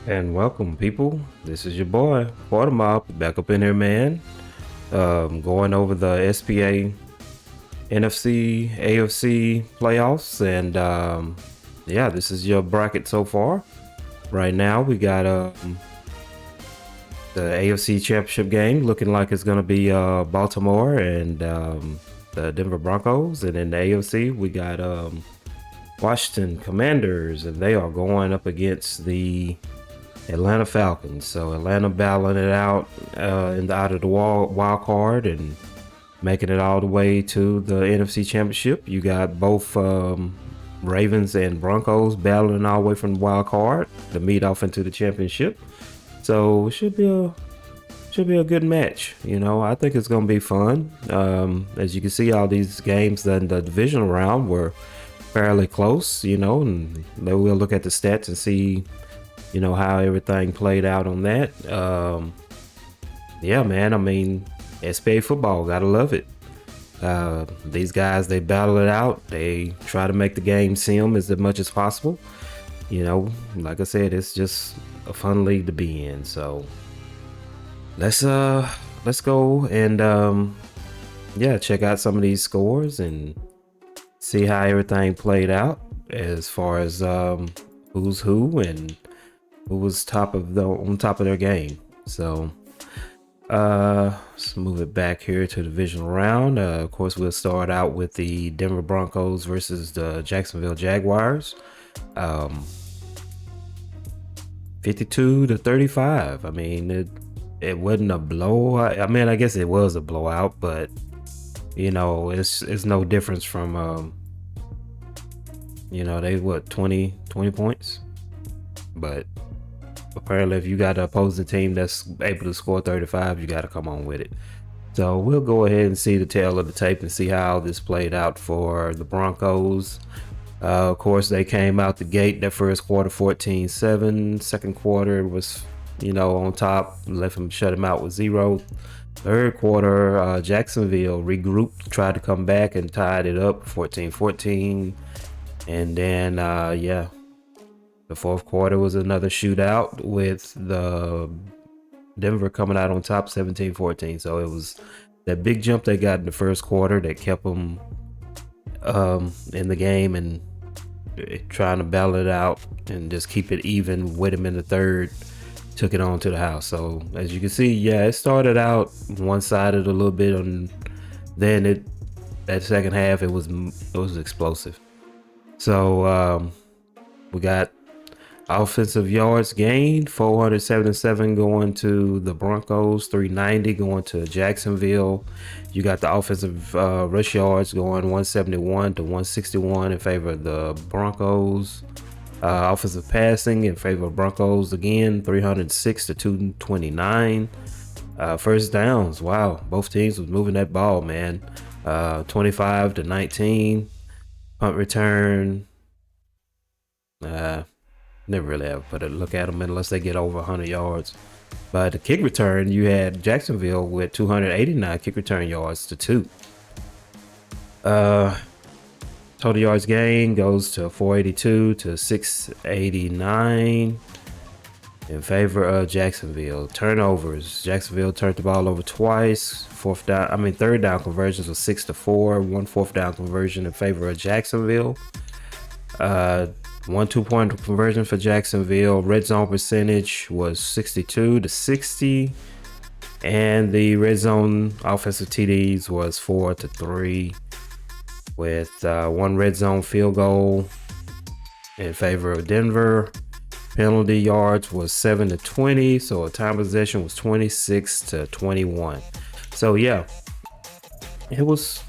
And welcome, people. This is your boy, Mob, back up in here, man. Going over the SPA, NFC, AFC playoffs, and yeah, this is your bracket so far. Right now, we got the AFC Championship game looking like it's gonna be Baltimore and the Denver Broncos, and in the AFC, we got Washington Commanders, and they are going up against the Atlanta Falcons. So Atlanta battling it out out of the wild card and making it all the way to the NFC Championship. You got both Ravens and Broncos battling all the way from the wild card to meet off into the championship. So it should be a good match. I think it's gonna be fun. As you can see, all these games in the divisional round were fairly close. And then we'll look at the stats and see how everything played out on that. Yeah, man, I mean, SPA football, gotta love it. These guys, they battle it out. They try to make the game sim as much as possible. Like I said, it's just a fun league to be in. So let's go and yeah, check out some of these scores and see how everything played out as far as who's who and who was on top of their game. So let's move it back here to the divisional round. Of course, we'll start out with the Denver Broncos versus the Jacksonville Jaguars. 52-35. I mean, it wasn't a blowout. I mean, I guess it was a blowout, but it's no difference from they 20 points. But apparently, if you got an opposing team that's able to score 35, you got to come on with it. So we'll go ahead and see the tail of the tape and see how this played out for the Broncos. Of course, they came out the gate that first quarter 14-7. Second quarter was, on top, shut him out with 0. Third quarter, Jacksonville regrouped, tried to come back and tied it up 14-14. And then, yeah. The fourth quarter was another shootout with the Denver coming out on top 17-14. So it was that big jump they got in the first quarter that kept them in the game and trying to battle it out and just keep it even with them in the third. Took it on to the house. So as you can see, yeah, it started out one-sided a little bit, and then that second half it was explosive. So we got offensive yards gained, 477 going to the Broncos, 390 going to Jacksonville. You got the offensive rush yards going 171 to 161 in favor of the Broncos. Offensive passing in favor of Broncos again, 306 to 229. First downs, wow, both teams was moving that ball, man. 25 to 19. Punt return. Never really ever put a look at them unless they get over 100 yards. But the kick return, you had Jacksonville with 289 kick return yards to 2. Total yards gain goes to 482 to 689 in favor of Jacksonville. Turnovers, Jacksonville turned the ball over twice. Third down conversions was 6-4. 1 fourth down conversion in favor of Jacksonville. 1 2-point conversion for Jacksonville. Red zone percentage was 62 to 60, and the red zone offensive TDs was 4 to 3, with 1 red zone field goal in favor of Denver. Penalty yards was 7 to 20, so a time possession was 26 to 21. So yeah, it was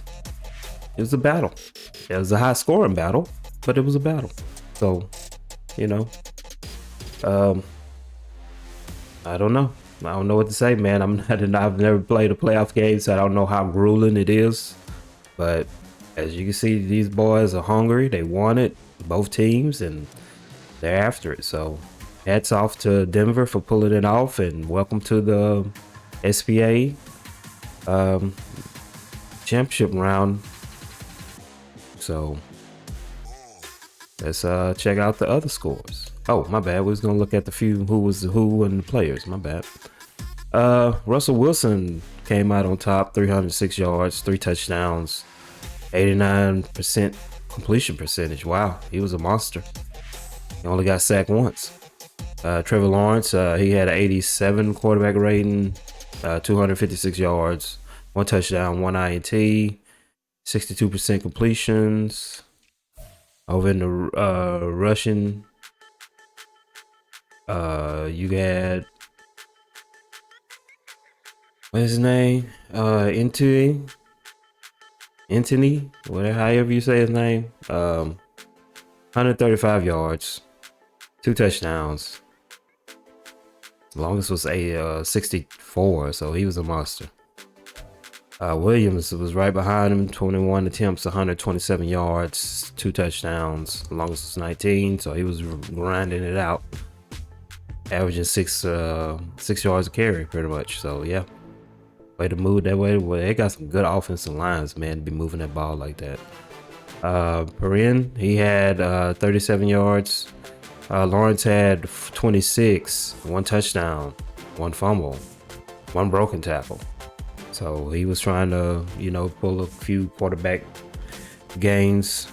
a battle. It was a high scoring battle, but it was a battle. So, I don't know. I don't know what to say, man. I've never played a playoff game, so I don't know how grueling it is. But as you can see, these boys are hungry. They want it, both teams, and they're after it. So hats off to Denver for pulling it off, and welcome to the SPA championship round. So let's check out the other scores. Oh, my bad. We was gonna look at the few who was who and the players. My bad. Russell Wilson came out on top, 306 yards, 3 touchdowns, 89% completion percentage. Wow, he was a monster. He only got sacked once. Trevor Lawrence, he had an 87 quarterback rating, 256 yards, 1 touchdown, 1 INT, 62% completions. Over in the rushing, you had, what's his name? Anthony, whatever, however you say his name. 135 yards, 2 touchdowns. Longest was a 64, so he was a monster. Williams was right behind him, 21 attempts, 127 yards, 2 touchdowns. Longest was 19, so he was grinding it out, averaging 6 yards a carry pretty much. So yeah, way to move that way. Well, they got some good offensive lines, man, to be moving that ball like that. Perrin, he had 37 yards. Lawrence had 26, 1 touchdown, 1 fumble, 1 broken tackle. So he was trying to, pull a few quarterback gains,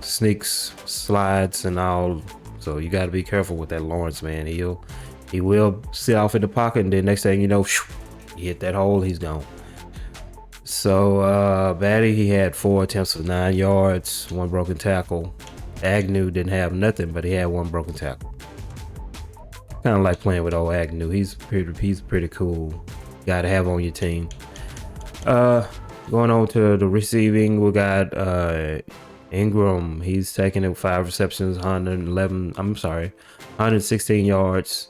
sneaks, slides, and all. So you got to be careful with that Lawrence, man. He will sit off in the pocket, and then next thing you know, he hit that hole, he's gone. So Batty, he had 4 attempts for 9 yards, 1 broken tackle. Agnew didn't have nothing, but he had 1 broken tackle. Kind of like playing with old Agnew. He's pretty cool guy to have on your team. Going on to the receiving, we got Ingram. He's taking it 5 receptions, 116 yards,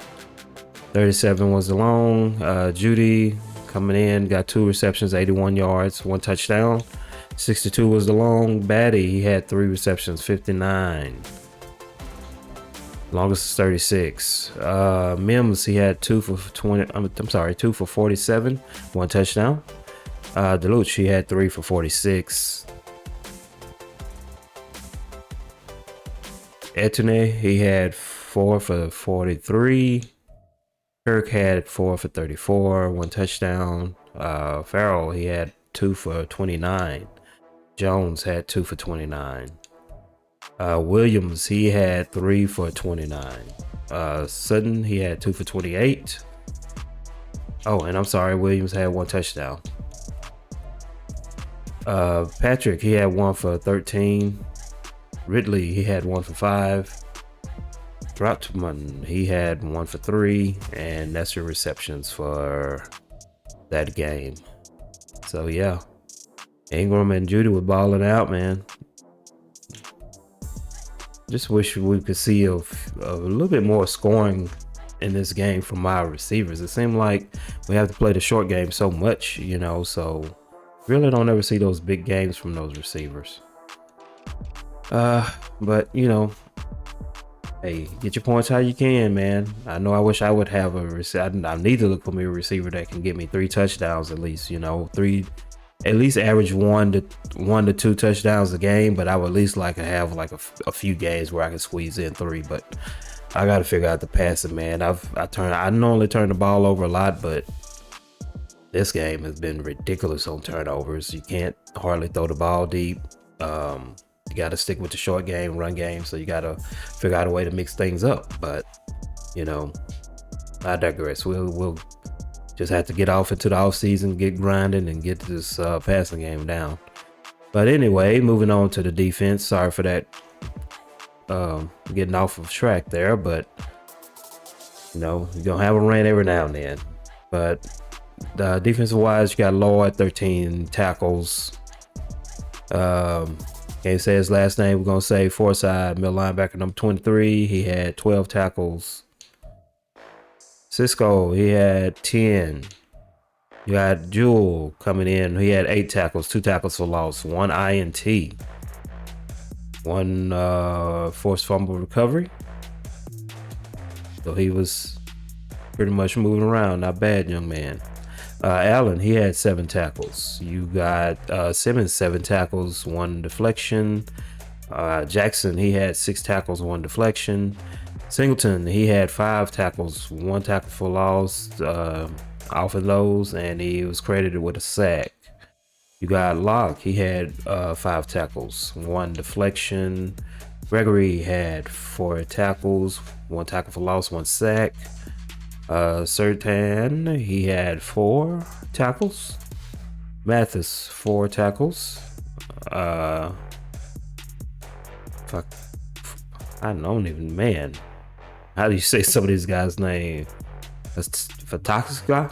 37 was the long. Judy coming in, got 2 receptions, 81 yards, 1 touchdown. 62 was the long. Batty, he had 3 receptions, 59. Longest is 36. Mims, he had 2 for 20. I'm sorry, 2 for 47, 1 touchdown. Deluch, he had 3 for 46. Etienne, he had 4 for 43. Kirk had 4 for 34, 1 touchdown. Farrell, he had 2 for 29. Jones had 2 for 29. Williams, he had 3 for 29. Sutton, he had 2 for 28. Oh, and I'm sorry, Williams had 1 touchdown. Patrick, he had 1 for 13. Ridley, he had 1 for 5. Droutman, he had 1 for 3, and that's your receptions for that game. So yeah, Ingram and Judy were balling out, man. Just wish we could see a little bit more scoring in this game from our receivers. It seemed like we have to play the short game so much, so really don't ever see those big games from those receivers. But hey, get your points how you can, man. I know I wish I would have a receiver. I need to look for me a receiver that can get me 3 touchdowns at least, 3, at least average 1 to 2 touchdowns a game. But I would at least like to have like a few games where I can squeeze in 3. But I got to figure out the passing, man. I normally turn the ball over a lot, but this game has been ridiculous on turnovers. You can't hardly throw the ball deep. You got to stick with the short game, run game. So you got to figure out a way to mix things up. But, I digress. We'll just have to get off into the off season, get grinding, and get this passing game down. But anyway, moving on to the defense. Sorry for that, getting off of track there. But, you're going to have a rant every now and then. But defensive wise, you got Lloyd, 13 tackles. Can't say his last name. We're going to say Forsyth, middle linebacker number 23. He had 12 tackles. Cisco, he had 10. You got Jewel coming in. He had 8 tackles, 2 tackles for loss, 1 INT, 1 forced fumble recovery. So he was pretty much moving around. Not bad, young man. Allen, he had 7 tackles. You got Simmons, 7 tackles, 1 deflection. Jackson, he had 6 tackles, 1 deflection. Singleton, he had 5 tackles, 1 tackle for loss off of those, and he was credited with a sack. You got Locke, he had 5 tackles, 1 deflection. Gregory had 4 tackles, 1 tackle for loss, 1 sack. Sertan, he had 4 tackles. Mathis, 4 tackles. Fuck, I don't even, man. How do you say some of these guys' name? That's Fataska.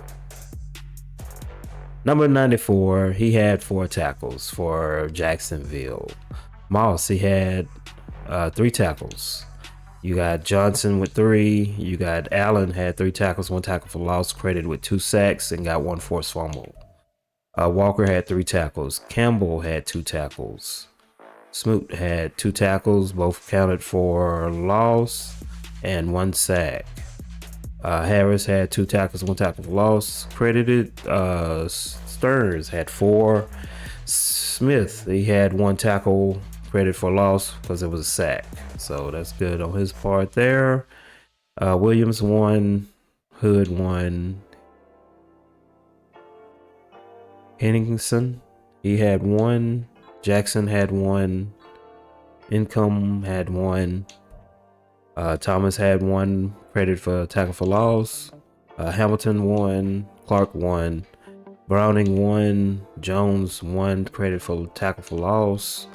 Number 94, he had 4 tackles for Jacksonville. Moss, he had 3 tackles. You got Johnson with 3. You got Allen had 3 tackles, 1 tackle for loss, credited with 2 sacks, and got 1 forced fumble. Walker had 3 tackles. Campbell had 2 tackles. Smoot had 2 tackles, both counted for loss, and 1 sack. Harris had 2 tackles, 1 tackle for loss, credited. Stearns had 4. Smith, he had 1 tackle, credit for loss because it was a sack. So that's good on his part there. Williams 1, Hood 1. Henningsen, he had 1. Jackson had 1. Income had 1. Thomas had 1 credit for tackle for loss. Hamilton 1. Clark 1. Browning 1. Jones 1 credit for tackle for loss.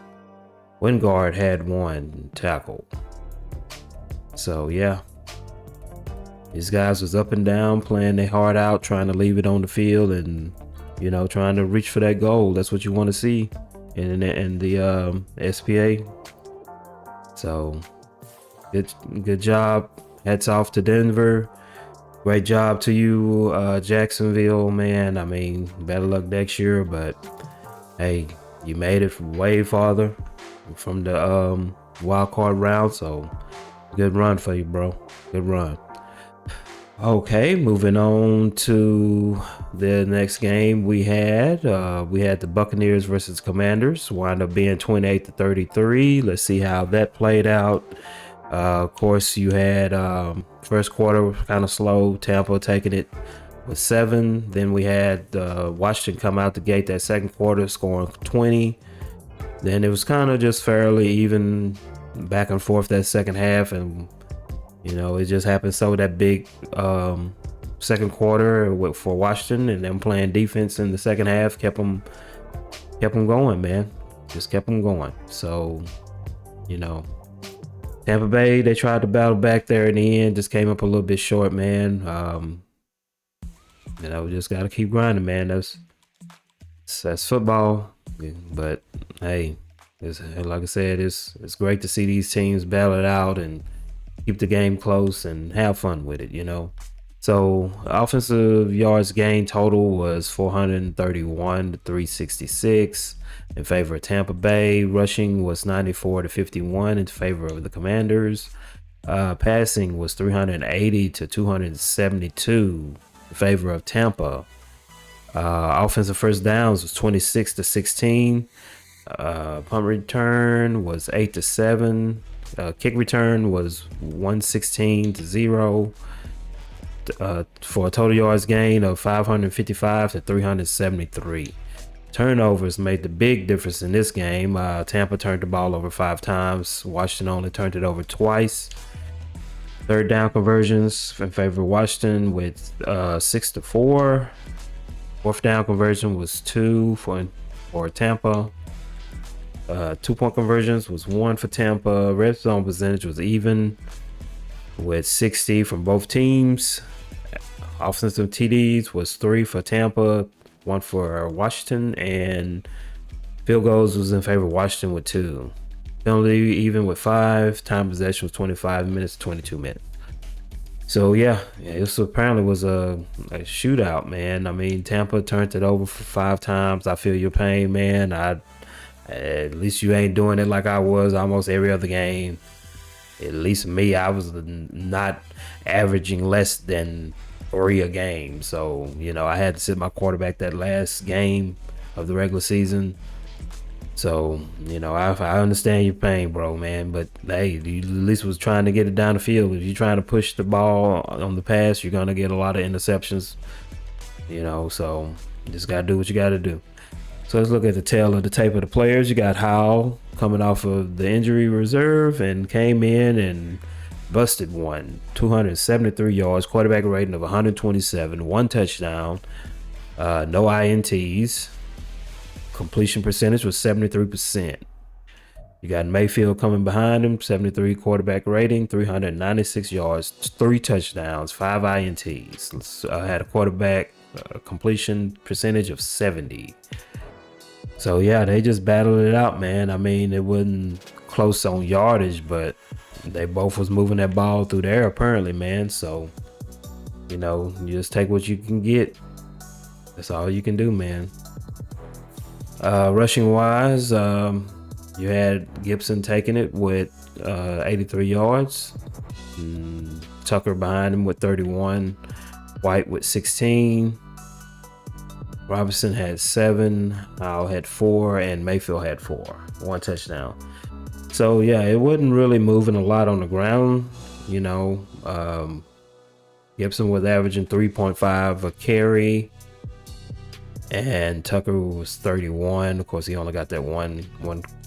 Wingard had 1 tackle. So yeah, these guys was up and down, playing their heart out, trying to leave it on the field, and trying to reach for that goal. That's what you want to see in the SPA. So good job. Hats off to Denver. Great job to you, Jacksonville, man. I mean, better luck next year, but hey, you made it way farther from the wild card round, so good run for you, bro. Good run. Okay, moving on to the next game we had the Buccaneers versus Commanders. Wound up being 28-33. Let's see how that played out. Of course, you had first quarter kind of slow, Tampa taking it with 7. Then we had Washington come out the gate that second quarter, scoring 20. Then it was kind of just fairly even back and forth that second half, and it just happened so that big second quarter for Washington, and them playing defense in the second half kept them going, man. Just kept them going. So Tampa Bay, they tried to battle back there in the end, just came up a little bit short, man. We just got to keep grinding, man. That's football. But hey, like I said, it's great to see these teams battle it out and keep the game close and have fun with it, So offensive yards gained total was 431 to 366 in favor of Tampa Bay. Rushing was 94 to 51 in favor of the Commanders. Passing was 380 to 272 in favor of Tampa. Offensive first downs was 26 to 16. Punt return was 8 to 7. Kick return was 116 to 0. For a total yards gain of 555 to 373. Turnovers made the big difference in this game. Tampa turned the ball over 5 times. Washington only turned it over twice. Third down conversions in favor of Washington with 6 to 4. Fourth down conversion was 2 for Tampa. 2-point conversions was 1 for Tampa. Red zone percentage was even with 60 from both teams. Offensive TDs was 3 for Tampa, 1 for Washington, and field goals was in favor of Washington with 2. Penalty even with 5. Time possession was 25 minutes, 22 minutes. So yeah, this apparently was a shootout, man. I mean, Tampa turned it over for 5 times. I feel your pain, man. At least you ain't doing it like I was almost every other game. At least me, I was not averaging less than 3 a game. So, I had to sit my quarterback that last game of the regular season. So, you know, I understand your pain, bro, man. But hey, you at least was trying to get it down the field. If you're trying to push the ball on the pass, you're gonna get a lot of interceptions. You know, so you just gotta do what you gotta do. So let's look at the tail of the tape of the players. You got Howell coming off of the injury reserve and came in and busted one. 273 yards, quarterback rating of 127, one touchdown, no INTs. Completion percentage was 73%. You got Mayfield coming behind him, 73 quarterback rating, 396 yards, 3 touchdowns, 5 INTs. Had a quarterback completion percentage of 70. So yeah, they just battled it out, man. I mean, it wasn't close on yardage, but they both was moving that ball through the air apparently, man. So, you know, you just take what you can get. That's all you can do, man. Rushing wise, you had Gibson taking it with 83 yards. Tucker behind him with 31. White with 16. Robinson had 7. Howell had 4. And Mayfield had 4. 1 touchdown. So, yeah, it wasn't really moving a lot on the ground. You know, Gibson was averaging 3.5 a carry. And Tucker was 31. Of course, he only got that one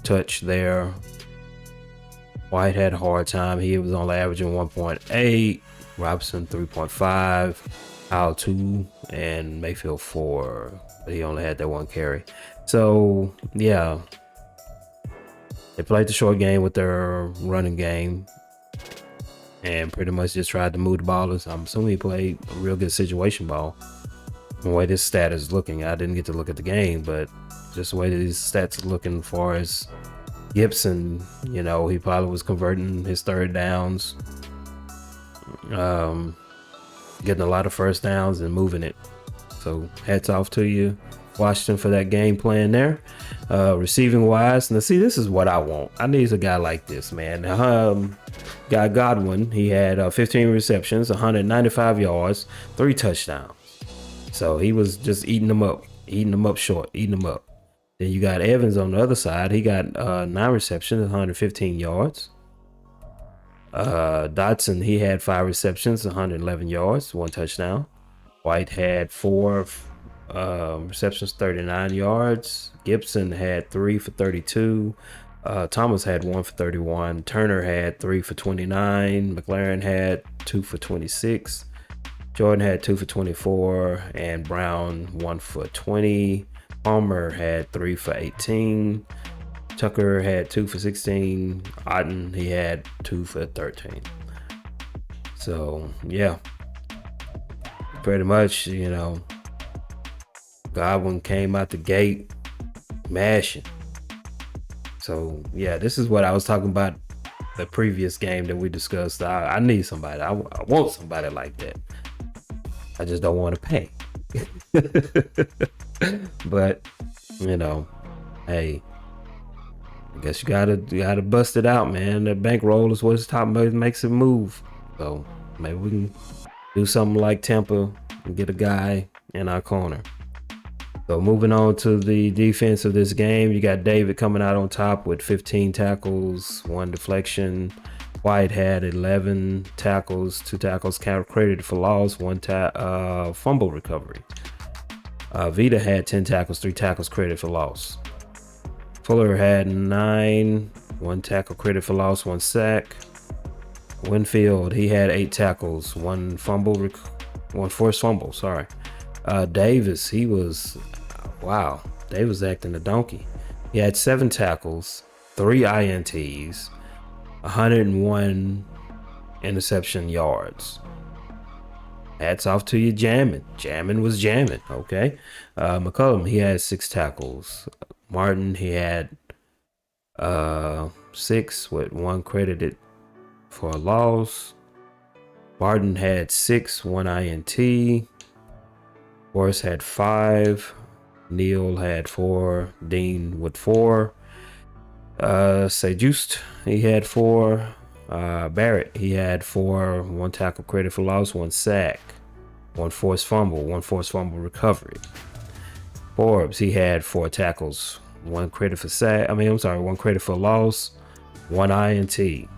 touch there. White had a hard time. He was only averaging 1.8. Robinson 3.5. Howell 2. And Mayfield 4. But he only had that 1 carry. So, yeah. They played the short game with their running game. And pretty much just tried to move the ball. I'm assuming he played a real good situation ball. The way this stat is looking, I didn't get to look at the game, but just the way these stats are looking for as Gibson, you know, he probably was converting his third downs, getting a lot of first downs and moving it. So hats off to you, Washington, for that game plan there. Receiving wise, now see, this is what I want. I need a guy like this, man. Guy Godwin, he had 15 receptions, 195 yards, 3 touchdowns. So he was just eating them up short. Then you got Evans on the other side. He got 9 receptions, 115 yards. Dotson, he had 5 receptions, 111 yards, 1 touchdown. White had 4 receptions, 39 yards. Gibson had 3 for 32. Thomas had 1 for 31. Turner had 3 for 29. McLaren had 2 for 26. Jordan had 2 for 24, and Brown 1 for 20. Palmer had 3 for 18. Tucker had 2 for 16. Otten, he had 2 for 13. So, yeah. Pretty much, you know, Godwin came out the gate mashing. So, yeah, this is what I was talking about the previous game that we discussed. I need somebody. I want somebody like that. I just don't want to pay. But, you know, hey, I guess you gotta bust it out, man. The bankroll is what's top makes it move. So maybe we can do something like Tampa and get a guy in our corner. So moving on to the defense of this game, you got David coming out on top with 15 tackles, 1 deflection. White had 11 tackles, 2 tackles credited for loss, 1 fumble recovery. Vita had 10 tackles, 3 tackles credited for loss. Fuller had 9, 1 tackle credited for loss, 1 sack. Winfield, he had 8 tackles, 1 fumble, 1 forced fumble. Sorry. Davis, he was Davis acting a donkey. He had 7 tackles, 3 INTs. 101 interception yards. Hats off to you, jamming. Jamming was jamming, okay? McCullum, he had 6 tackles. Martin, he had 6 with 1 credited for a loss. Barton had 6, 1 INT. Forrest had 5. Neal had 4. Dean with 4. Just he had 4. Barrett, he had 4, 1 tackle credit for loss, 1 sack, 1 forced fumble, 1 forced fumble recovery. Forbes, he had 4 tackles, 1 credit for sack. One credit for loss, 1 INT.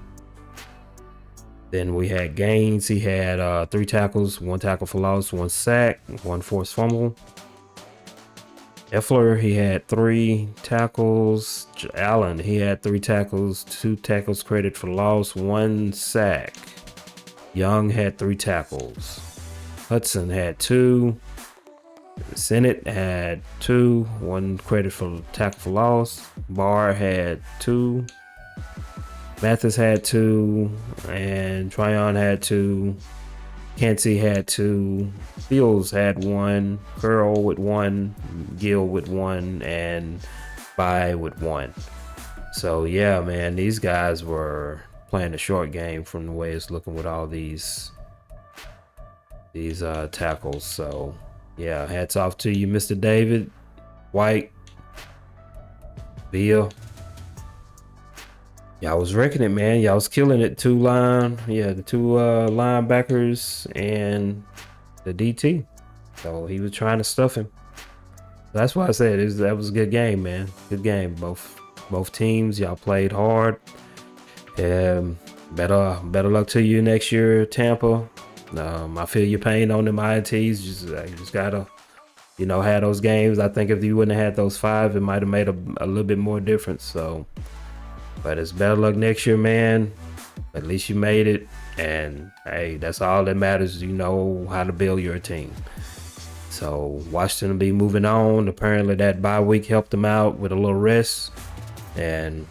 Then we had Gaines. He had 3 tackles, 1 tackle for loss, 1 sack, 1 forced fumble. Effler, he had 3 tackles. Allen, he had 3 tackles, 2 tackles credit for loss, 1 sack. Young had 3 tackles. Hudson had 2. Sennett had 2, 1 credit for tackle for loss. Barr had 2. Mathis had 2, and Tryon had 2. Cansey had 2. Fields had 1. Curl with 1. Gill with 1, and Bai with 1. So yeah, man, these guys were playing a short game from the way it's looking with all these tackles. So yeah, hats off to you, Mr. David White, Bill. Y'all was wrecking it, man. Y'all was killing it. The 2 linebackers and the DT. So he was trying to stuff him. That's why I said that was a good game, man. Good game. Both teams, y'all played hard. Better luck to you next year, Tampa. I feel your pain on them INTs. Just gotta, have those games. I think if you wouldn't have had those 5, it might have made a little bit more difference. So. But it's better luck next year, man. At least you made it. And hey, that's all that matters. You know how to build your team. So Washington will be moving on. Apparently that bye week helped them out with a little rest. And,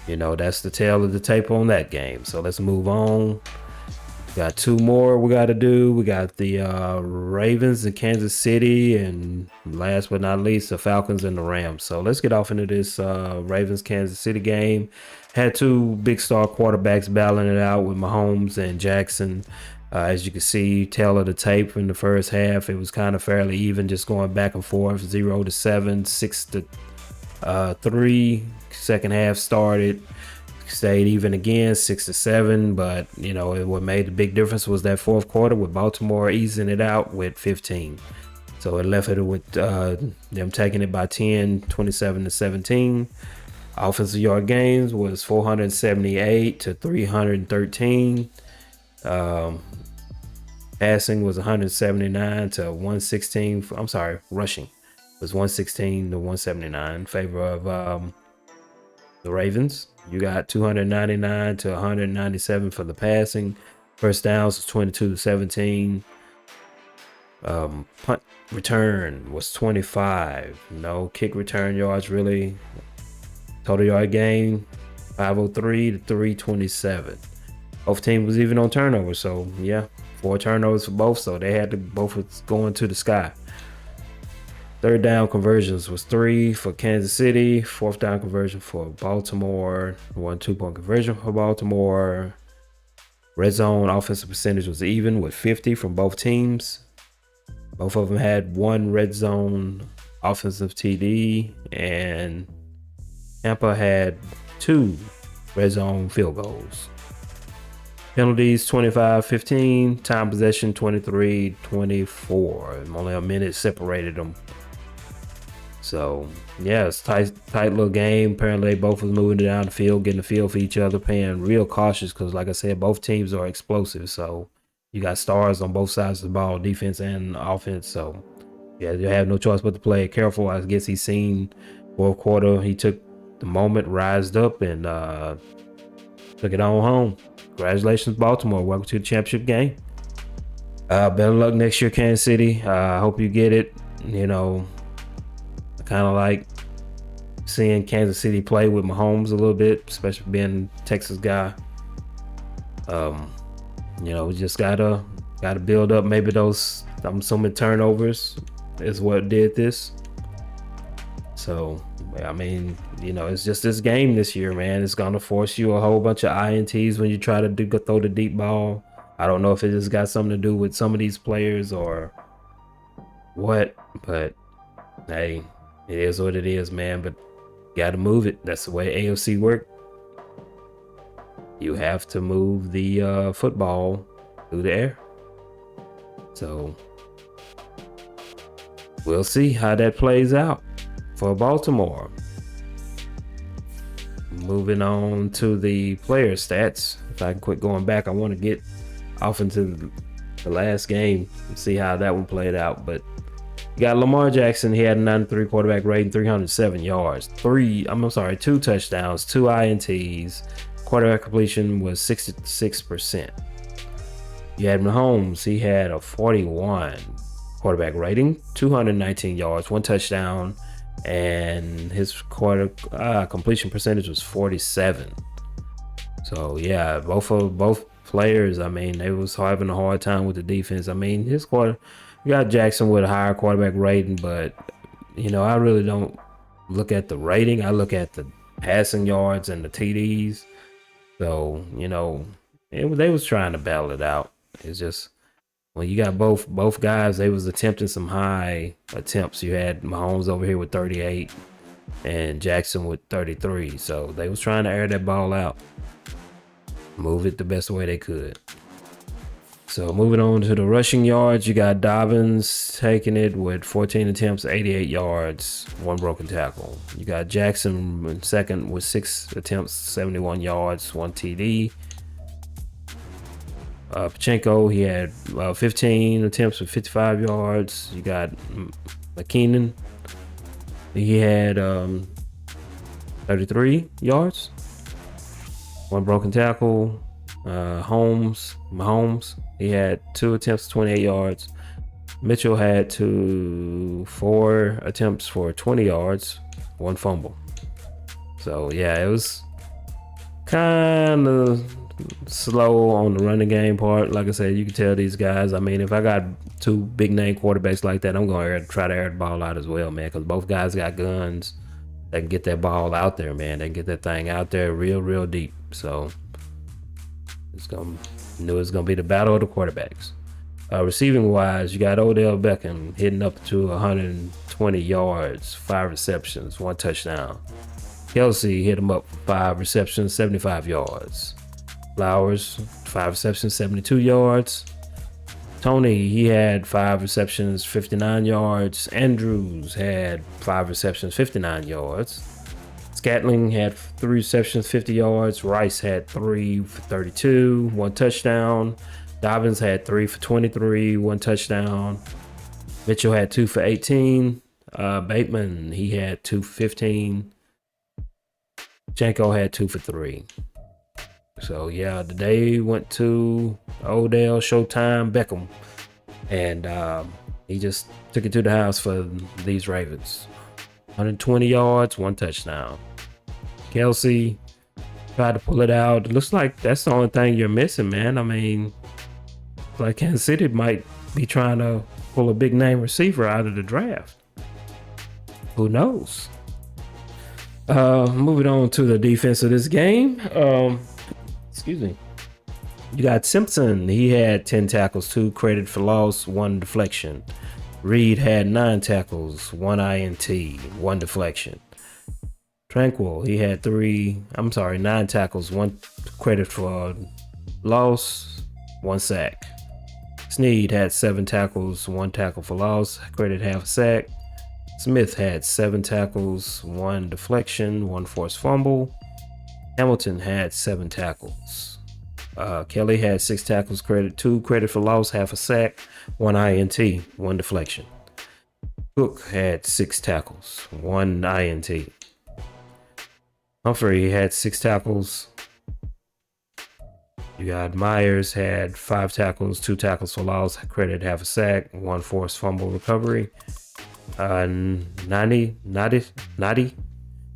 that's the tail of the tape on that game. So let's move on. Got 2 more we got to do. We got the Ravens in Kansas City, and last but not least, the Falcons and the Rams. So let's get off into this Ravens Kansas City game. Had 2 big star quarterbacks battling it out with Mahomes and Jackson. As you can see, tail of the tape from the first half, it was kind of fairly even, just going back and forth, 0-7, 6-3. Second half started. Stayed even again, 6-7, but what made the big difference was that fourth quarter with Baltimore easing it out with 15. So it left it with them taking it by 10, 27-17. Offensive yard gains was 478 to 313. Passing was 179 to 116. I'm sorry, rushing was 116 to 179 in favor of the Ravens. You got 299 to 197 for the passing. First downs was 22-17. Punt return was 25. No kick return yards really. Total yard gain 503 to 327. Both teams was even on turnovers. So yeah, 4 turnovers for both. So they had to both was going to the sky. Third down conversions was 3 for Kansas City. Fourth down conversion for Baltimore. 1 2-point conversion for Baltimore. Red zone offensive percentage was even with 50 from both teams. Both of them had 1 red zone offensive TD, and Tampa had 2 red zone field goals. Penalties 25-15. Time possession 23-24. Only a minute separated them. So yeah, it's tight little game. Apparently they both was moving down the field, getting the feel for each other, playing real cautious because, like I said, both teams are explosive. So you got stars on both sides of the ball, defense and offense. So yeah, you have no choice but to play careful. I guess he's seen fourth quarter. He took the moment, rised up, and took it on home. Congratulations, Baltimore. Welcome to the championship game. Better luck next year, Kansas City. I hope you get it. I kind of like seeing Kansas City play with Mahomes a little bit, especially being a Texas guy. We just gotta build up. Maybe those, I'm assuming, turnovers is what did this. So it's just this game this year, man. It's gonna force you a whole bunch of INTs when you try to throw the deep ball. I don't know if it just got something to do with some of these players or what, but hey, it is what it is, man. But you gotta move it. That's the way AFC work. You have to move the football through the air. So we'll see how that plays out for Baltimore. Moving on to the player stats. If I can quit going back, I want to get off into the last game and see how that one played out. But you got Lamar Jackson. He had a 93 quarterback rating, 307 yards, 2 touchdowns, 2 INTs. Quarterback completion was 66%. You had Mahomes. He had a 41 quarterback rating, 219 yards, 1 touchdown, and his completion percentage was 47. So yeah, both players, I mean, they was having a hard time with the defense. I mean, you got Jackson with a higher quarterback rating, but I really don't look at the rating. I look at the passing yards and the TDs. So they was trying to battle it out. It's just when you got both guys, they was attempting some high attempts. You had Mahomes over here with 38 and Jackson with 33. So they was trying to air that ball out, move it the best way they could. So moving on to the rushing yards, you got Dobbins taking it with 14 attempts, 88 yards, 1 broken tackle. You got Jackson in second with 6 attempts, 71 yards, 1 TD. Pachenko, he had 15 attempts with 55 yards. You got McKinnon. He had 33 yards, 1 broken tackle. Mahomes, he had 2 attempts, 28 yards. Mitchell had 4 attempts for 20 yards, 1 fumble. So yeah, it was kind of slow on the running game part. Like I said, you can tell these guys, I mean, if I got 2 big name quarterbacks like that, I'm going to try to air the ball out as well, man, because both guys got guns. They can get that ball out there, man. They can get that thing out there real deep. So it's gonna be the battle of the quarterbacks. Receiving wise, you got Odell Beckham hitting up to 120 yards, 5 receptions, 1 touchdown. Kelsey hit him up for 5 receptions, 75 yards. Flowers, 5 receptions, 72 yards. Tony, he had 5 receptions, 59 yards. Andrews had 5 receptions, 59 yards. Scatling had 3 receptions, 50 yards. Rice had 3 for 32, 1 touchdown. Dobbins had 3 for 23, 1 touchdown. Mitchell had 2 for 18. Bateman, he had 2 for 15. Janko had 2 for 3. So yeah, the day went to Odell Showtime Beckham, and he just took it to the house for these Ravens. 120 yards, 1 touchdown. Kelsey tried to pull it out. It looks like that's the only thing you're missing, man. I mean, like Kansas City might be trying to pull a big name receiver out of the draft. Who knows? Moving on to the defense of this game. Excuse me. You got Simpson. He had 10 tackles, 2 credit for loss, 1 deflection. Reed had 9 tackles, 1 INT, 1 deflection. Tranquil, he had 9 tackles, 1 credit for loss, 1 sack. Snead had 7 tackles, 1 tackle for loss, credit half a sack. Smith had 7 tackles, 1 deflection, 1 forced fumble. Hamilton had 7 tackles. Kelly had 6 tackles, 2 credit for loss, half a sack, 1 INT, 1 deflection. Cook had 6 tackles, 1 INT. Humphrey had 6 tackles. You got Myers had 5 tackles, 2 tackles for loss, credit half a sack, 1 forced fumble recovery. Nadi,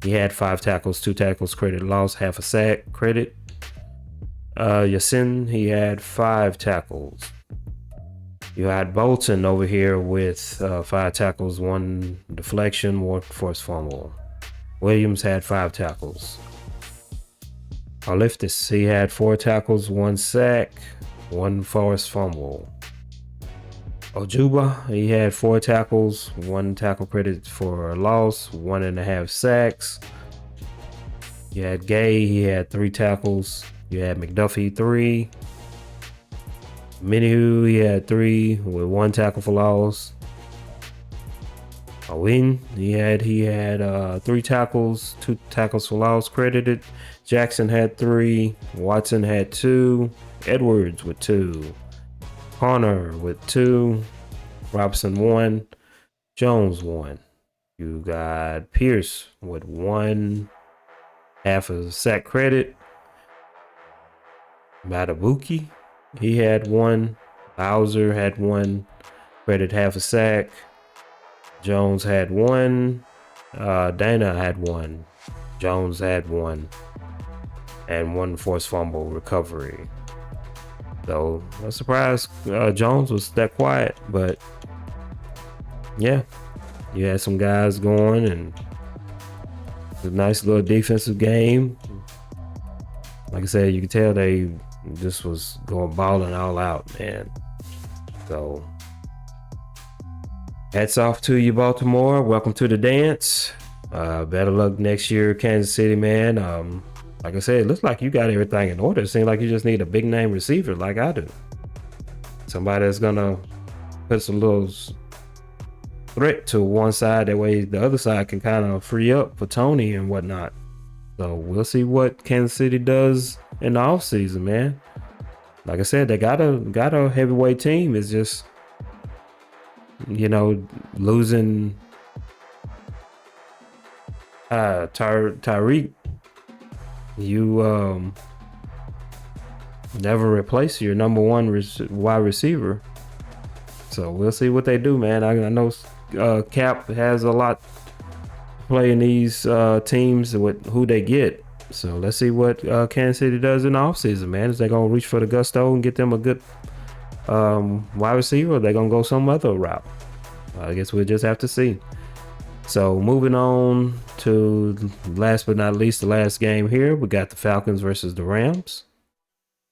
he had 5 tackles, 2 tackles, credit loss, half a sack, credit. Yasin, he had 5 tackles. You had Bolton over here with 5 tackles, 1 deflection, 1 forced fumble. Williams had 5 tackles. Arliftis, he had 4 tackles, 1 sack, 1 forced fumble. Ojuba, he had 4 tackles, 1 tackle credit for a loss, 1.5 sacks. You had Gay, he had 3 tackles. You had McDuffie 3. Minihu, he had 3 with 1 tackle for loss. Win, he had 3 tackles, 2 tackles for loss credited. Jackson had 3, Watson had 2, Edwards with 2, Connor with 2, Robson 1, Jones 1. You got Pierce with 1, half a sack credit. Matabuki, he had 1. Bowser had 1, credit half a sack. Jones had 1. Dana had 1. Jones had 1. And 1 forced fumble recovery. So I'm surprised Jones was that quiet, but yeah, you had some guys going and a nice little defensive game. Like I said, you can tell they just was going balling all out, man. So hats off to you, Baltimore. Welcome to the dance. Better luck next year, Kansas City, man. Like I said, it looks like you got everything in order. It seems like you just need a big name receiver like I do. Somebody that's gonna put some little threat to one side. That way the other side can kind of free up for Tony and whatnot. So we'll see what Kansas City does in the offseason, man. Like I said, they got a heavyweight team. It's just, losing Tyreek. You never replace your number 1 wide receiver. So we'll see what they do, man. I know Cap has a lot playing these teams with who they get. So let's see what Kansas City does in the offseason, man. Is they going to reach for the gusto and get them a good wide receiver, or they going to go some other route? I guess we'll just have to see. So moving on to last but not least, the last game here, we got the Falcons versus the Rams.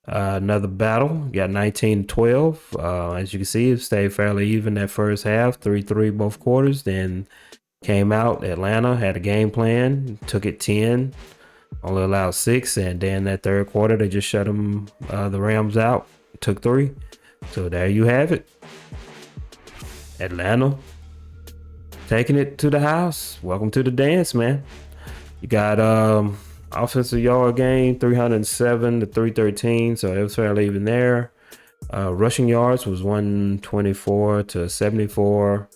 Another battle, got 19-12. As you can see, it stayed fairly even that first half, 3-3 both quarters. Then came out, Atlanta had a game plan, took it 10, only allowed 6, and then that third quarter they just shut them, the Rams out, took 3. So there you have it. Atlanta taking it to the house. Welcome to the dance, man. You got offensive yard gain 307 to 313, so it was fairly even there. Rushing yards was 124 to 74.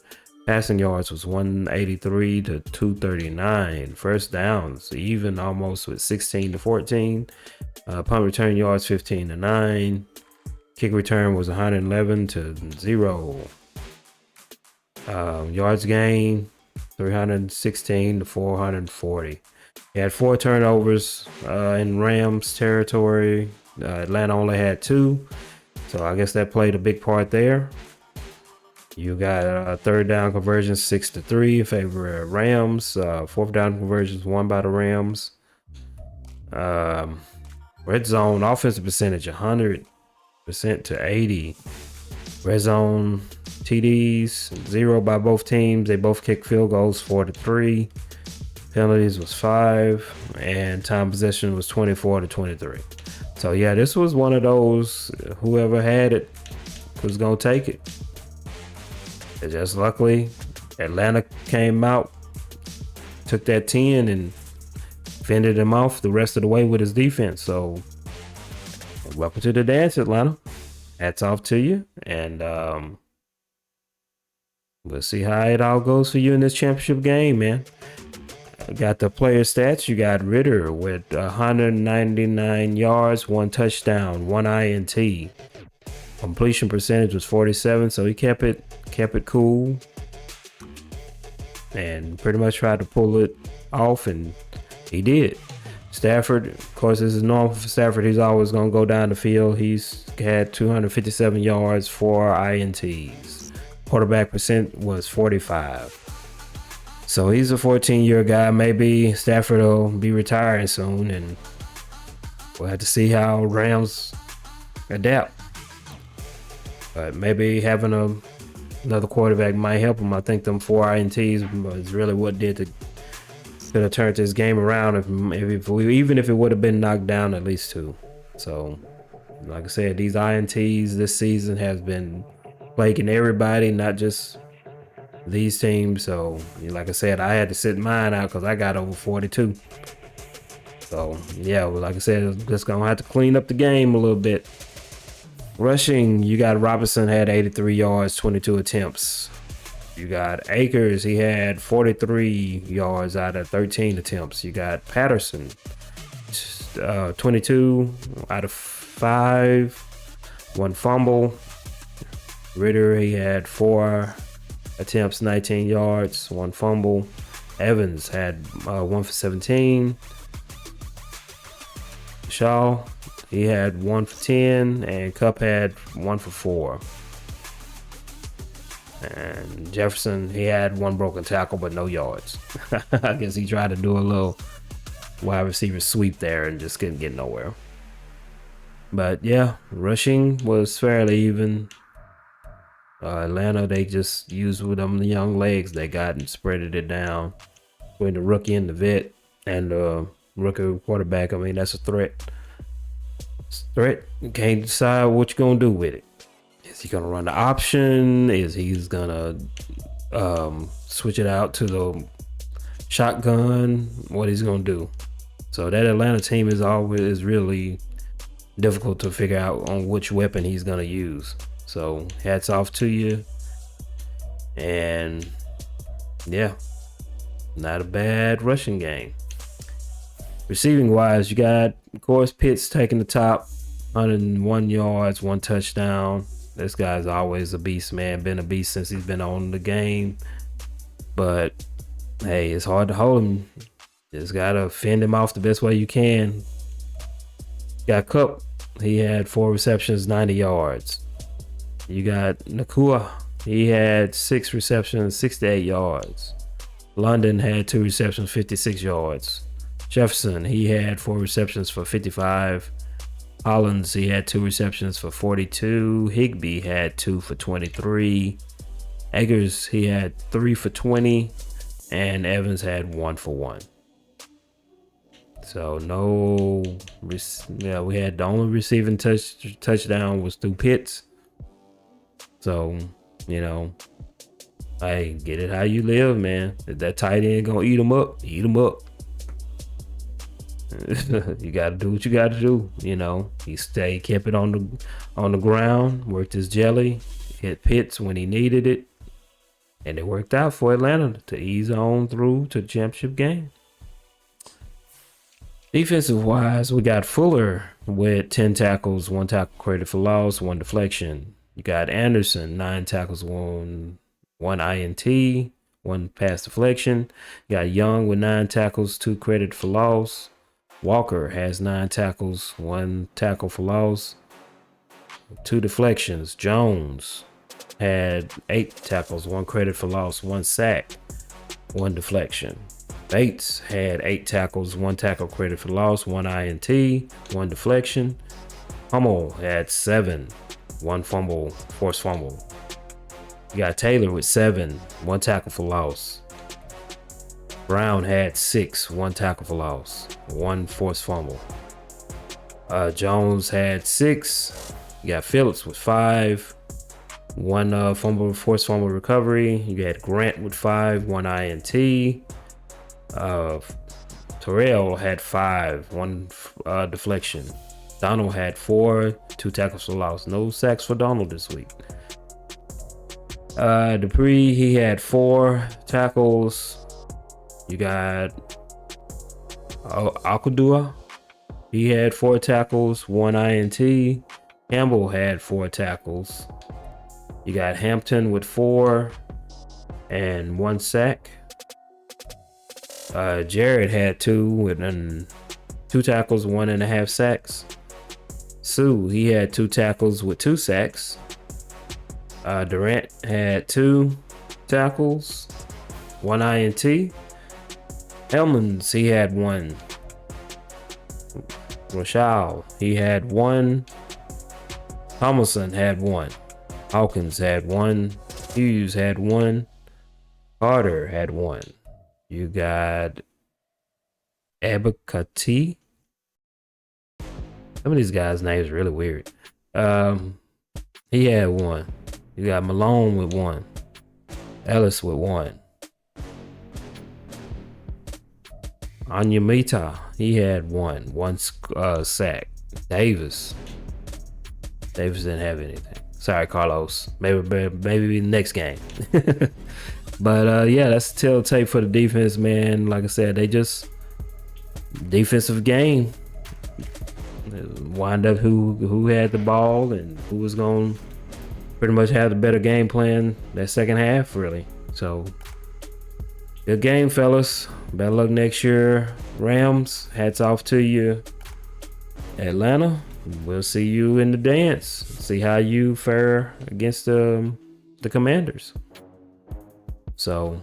Passing yards was 183 to 239. First downs even almost with 16 to 14. Punt return yards 15 to 9. Kick return was 111 to 0. Yards gain 316 to 440. He had 4 turnovers in Rams territory. Atlanta only had 2, so I guess that played a big part there. You got third down conversions 6-3 in favor of Rams. Fourth down conversions won by the Rams. Red zone offensive percentage 100% to 80. Red zone TDs 0 by both teams. They both kicked field goals 4-3. Penalties was 5, and time possession was 24 to 23. So yeah, this was one of those, whoever had it was gonna take it. And just luckily, Atlanta came out, took that 10 and fended him off the rest of the way with his defense. So welcome to the dance, Atlanta. Hats off to you, and we'll see how it all goes for you in this championship game, man. Got the player stats. You got Ritter with 199 yards, 1 touchdown, 1 INT. Completion percentage was 47, so he kept it cool and pretty much tried to pull it off, and he did. Stafford, of course, this is normal for Stafford. He's always going to go down the field. He's had 257 yards, 4 INTs. Quarterback percent was 45. So he's a 14-year guy. Maybe Stafford will be retiring soon, and we'll have to see how Rams adapt. But maybe having another quarterback might help him. I think them 4 INTs was really what could have turned this game around even if it would have been knocked down at least 2. So, like I said, these INTs this season has been plaguing everybody, not just these teams. So, like I said, I had to sit mine out because I got over 42. So, yeah, well, like I said, just gonna have to clean up the game a little bit. Rushing, you got Robinson had 83 yards, 22 attempts. You got Akers, he had 43 yards out of 13 attempts. You got Patterson, 22 out of 5, 1 fumble. Ritter, he had 4 attempts, 19 yards, 1 fumble. Evans had 1 for 17. Shaw, he had 1 for 10, and Kupp had 1 for 4. And Jefferson, he had 1 broken tackle, but no yards. I guess he tried to do a little wide receiver sweep there and just couldn't get nowhere. But yeah, rushing was fairly even. Atlanta, they just used with them the young legs they got and spreaded it down between the rookie and the vet and the rookie quarterback. I mean, that's a threat. It's a threat. You can't decide what you're gonna do with it. Is he gonna run the option? Is he's gonna switch it out to the shotgun? What he's gonna do? So that Atlanta team is always really difficult to figure out on which weapon he's gonna use. So hats off to you. And yeah, not a bad rushing game. Receiving wise, you got, of course, Pitts taking the top, 101 yards, 1 touchdown. This guy's always a beast, man. Been a beast since he's been on the game. But hey, it's hard to hold him. Just gotta fend him off the best way you can. Got Kupp, he had 4 receptions, 90 yards. You got Nakua, he had 6 receptions, 68 yards. London had 2 receptions, 56 yards. Jefferson, he had 4 receptions for 55. Hollins, he had 2 receptions for 42. Higbee had 2 for 23. Akers, he had 3 for 20. And Evans had 1 for 1. So we had the only receiving touchdown was through Pitts. So, hey, get it how you live, man. If that tight end gonna eat him up, eat him up. You gotta do what you gotta do. He kept it on the ground, worked his jelly, hit Pitts when he needed it, and it worked out for Atlanta to ease on through to the championship game. Defensive wise, we got Fuller with 10 tackles, 1 tackle credit for loss, 1 deflection. You got Anderson, 9 tackles, 1 INT, 1 pass deflection. You got Young with 9 tackles, 2 credit for loss. Walker has 9 tackles, 1 tackle for loss, 2 deflections. Jones had 8 tackles, 1 credit for loss, 1 sack, 1 deflection. Bates had 8 tackles, 1 tackle credit for loss, 1 INT, 1 deflection. Hummel had 7, 1 fumble, forced fumble. You got Taylor with 7, 1 tackle for loss. Brown had 6, 1 tackle for loss, 1 forced fumble. Jones had 6. You got Phillips with 5, 1 forced fumble recovery. You got Grant with 5, 1 INT. Terrell had 5, 1 deflection. Donald had 4, 2 tackles for loss. No sacks for Donald this week. Dupree, he had 4 tackles. You got Akudua, he had 4 tackles, 1 INT. Campbell had 4 tackles. You got Hampton with 4 and 1 sack. Jared had 2 with 2 tackles, 1.5 sacks. Sue, he had 2 tackles with 2 sacks. Durant had 2 tackles, 1 INT. Hellmans, he had 1. Rochelle, he had 1. Tomlinson had 1. Hawkins had 1. Hughes had 1. Carter had 1. You got Abakati. Some of these guys' names are really weird. He had 1. You got Malone with 1. Ellis with 1. Onyemata, he had 1 sack. Davis didn't have anything. Sorry, Carlos. Maybe next game. But yeah, that's the telltale for the defense, man. Like I said, they just defensive game. Wind up who had the ball and who was going to pretty much have the better game plan that second half, really. So good game, fellas. Better luck next year. Rams, hats off to you. Atlanta, we'll see you in the dance. See how you fare against the Commanders. So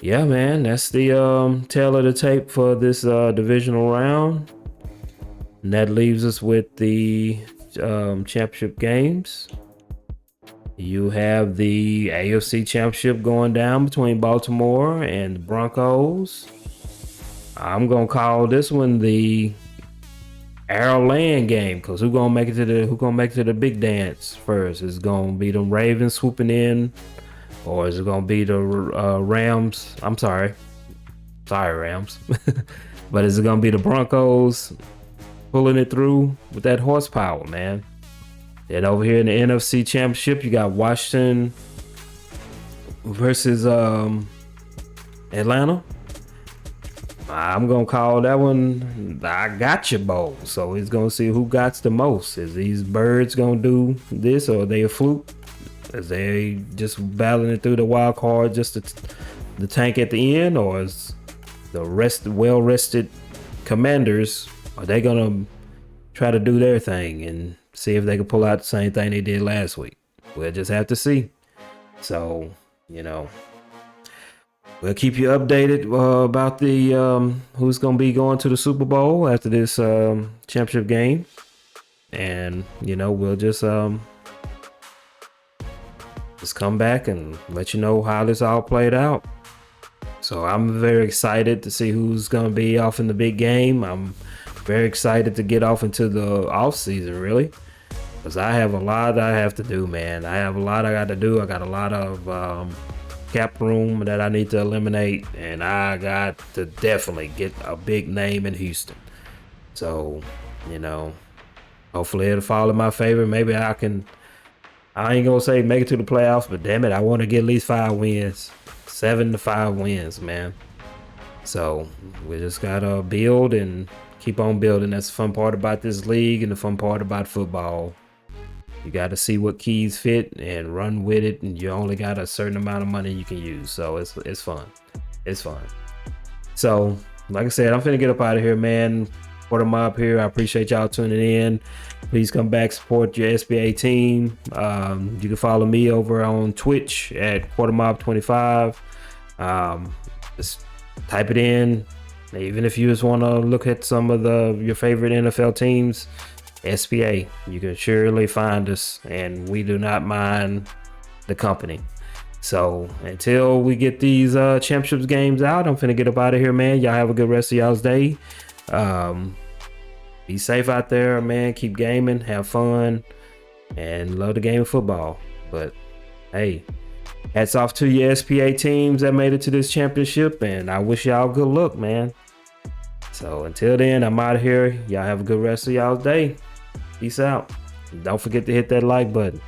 yeah, man, that's the tail of the tape for this divisional round. And that leaves us with the championship games. You have the AFC Championship going down between Baltimore and the Broncos. I'm gonna call this one the Arrowland game, because who's gonna make it to the big dance first? Is it gonna be the Ravens swooping in, or is it gonna be the Rams? I'm sorry, Rams. But is it gonna be the Broncos pulling it through with that horsepower, man? And over here in the NFC Championship, you got Washington versus Atlanta. I'm gonna call that one I got you bowl. So he's gonna see who got the most. Is these birds gonna do this, or are they a fluke? Is they just battling it through the wild card just the tank at the end, or is the well rested Commanders, are they gonna try to do their thing and see if they can pull out the same thing they did last week? We'll just have to see. So, we'll keep you updated about the who's going to be going to the Super Bowl after this championship game. And, we'll just come back and let you know how this all played out. So I'm very excited to see who's going to be off in the big game. I'm very excited to get off into the off season, really, because I have a lot I have to do, man. I have a lot I got to do. I got a lot of cap room that I need to eliminate, and I got to definitely get a big name in Houston. So, hopefully it'll fall in my favor. Maybe I ain't gonna say make it to the playoffs, but damn it, I want to get at least 5 wins. 7 to 5 wins, man. So we just gotta build and keep on building. That's the fun part about this league and the fun part about football. You got to see what keys fit and run with it, and you only got a certain amount of money you can use. So it's fun. It's fun. So like I said, I'm finna get up out of here, man. Quarter Mob here. I appreciate y'all tuning in. Please come back, support your SBA team. You can follow me over on Twitch at QuarterMob25. Just type it in. Even if you just want to look at some of your favorite NFL teams, SBA, you can surely find us, and we do not mind the company. So until we get these championships games out, I'm finna get up out of here, man. Y'all have a good rest of y'all's day. Be safe out there, man. Keep gaming, have fun, and love the game of football. But hey, hats off to your SPA teams that made it to this championship, and I wish y'all good luck, man. So until then, I'm out of here. Y'all have a good rest of y'all's day. Peace out. Don't forget to hit that like button.